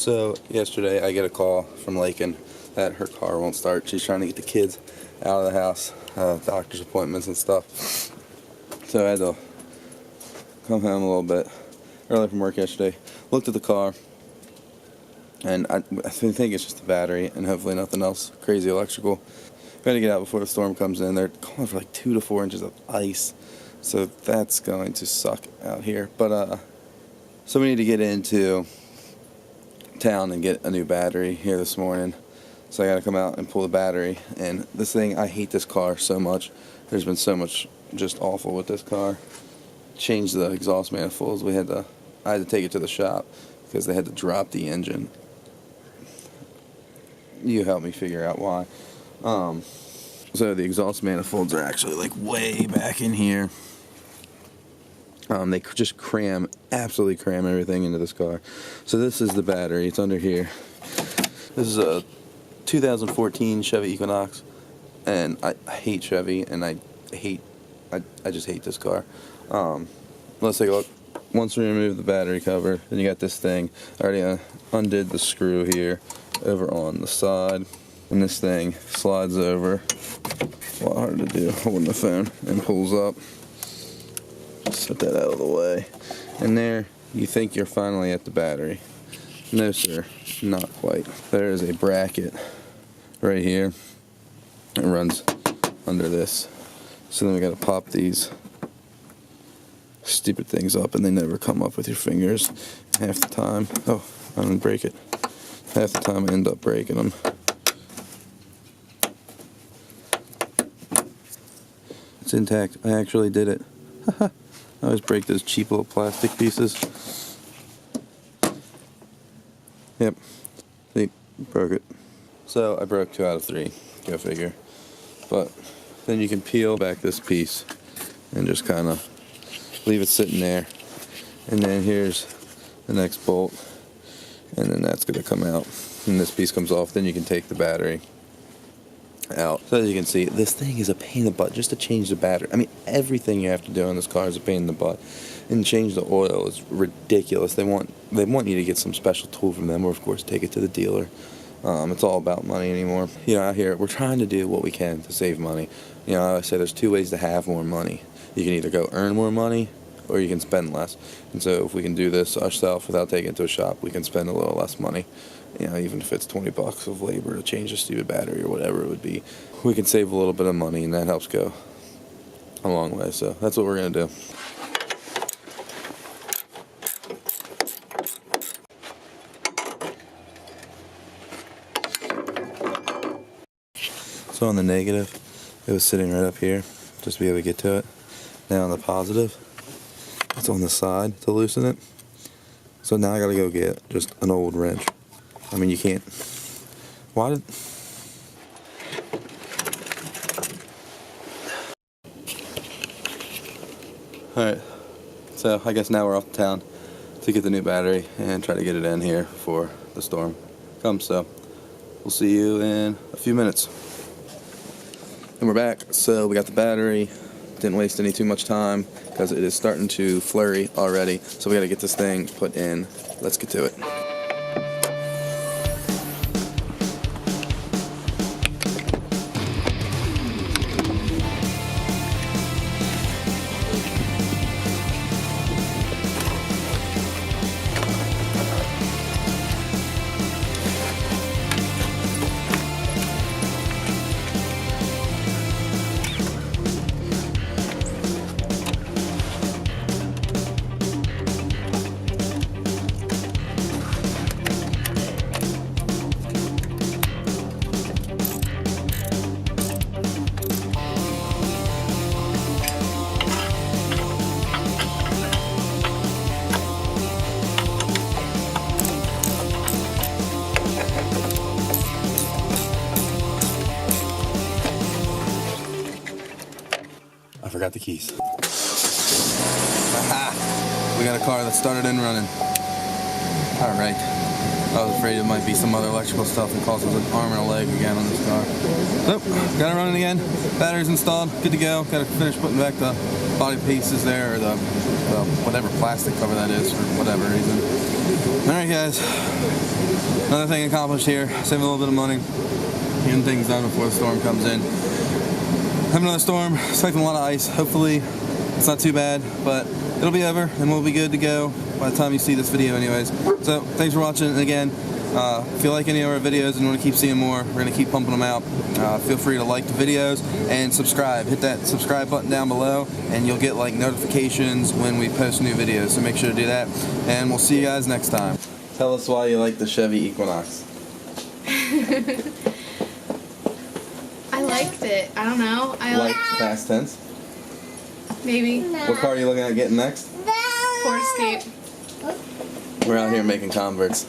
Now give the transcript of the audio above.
So yesterday I get a call from Lakin that her car won't start. She's trying to get the kids out of the house, doctor's appointments and stuff. So I had to come home a little bit early from work yesterday. Looked at the car, and I think it's just the battery and hopefully nothing else crazy electrical. We had to get out before the storm comes in. They're calling for like 2 to 4 inches of ice, so that's going to suck out here. But so we need to get into town and get a new battery here this morning. So I got to come out and pull the battery. And this thing, I hate this car so much. There's been so much just awful with this car. Changed the exhaust manifolds. I had to take it to the shop because they had to drop the engine. You help me figure out why. So the exhaust manifolds are actually like way back in here. They just absolutely cram everything into this car. So this is the battery. It's under here. This is a 2014 Chevy Equinox, and I hate Chevy, and I just hate this car. Let's take a look. Once we remove the battery cover, then you got this thing. I already undid the screw here over on the side, and this thing slides over. A lot harder to do holding the phone, and pulls up. Set that out of the way. And there, you think you're finally at the battery. No sir, not quite. There is a bracket right here. It runs under this. So then we gotta pop these stupid things up, and they never come up with your fingers. Half the time, oh, I didn't break it. Half the time I end up breaking them. It's intact. I actually did it. I always break those cheap little plastic pieces. Yep. See, broke it. So I broke 2 out of 3. Go figure. But then you can peel back this piece and just kind of leave it sitting there. And then here's the next bolt. And then that's going to come out. And this piece comes off. Then you can take the battery out. So as you can see, this thing is a pain in the butt just to change the battery. I mean, everything you have to do in this car is a pain in the butt. And change the oil is ridiculous. They want you to get some special tool from them, or of course take it to the dealer. It's all about money anymore. You know, out here we're trying to do what we can to save money. You know, I always say there's 2 ways to have more money. You can either go earn more money, or you can spend less. And so if we can do this ourselves without taking it to a shop, we can spend a little less money. You know, even if it's $20 of labor to change a stupid battery or whatever it would be, we can save a little bit of money, and that helps go a long way. So that's what we're going to do. So on the negative, it was sitting right up here, just to be able to get to it. Now on the positive, it's on the side to loosen it. So now I gotta go get just an old wrench. I mean, you can't. Why did? Alright, so I guess now we're off to town to get the new battery and try to get it in here before the storm comes. So we'll see you in a few minutes. And we're back. So we got the battery. Didn't waste too much time because it is starting to flurry already. So we got to get this thing put in. Let's get to it. I forgot the keys. Aha! We got a car that started and running. Alright. I was afraid it might be some other electrical stuff that causes an arm and a leg again on this car. Nope, got it running again. Battery's installed, good to go. Got to finish putting back the body pieces there, or the whatever plastic cover that is for whatever reason. Alright guys, another thing accomplished here, saving a little bit of money, getting things done before the storm comes in. Have another storm, expecting a lot of ice. Hopefully it's not too bad, but it'll be over and we'll be good to go by the time you see this video anyways. So thanks for watching, and again, if you like any of our videos and want to keep seeing more, we're going to keep pumping them out. Feel free to like the videos and subscribe. Hit that subscribe button down below and you'll get like notifications when we post new videos, so make sure to do that, and we'll see you guys next time. Tell us why you like the Chevy Equinox. I liked it. I don't know. I like past tense? Maybe. What car are you looking at getting next? Ford Escape. We're out here making converts.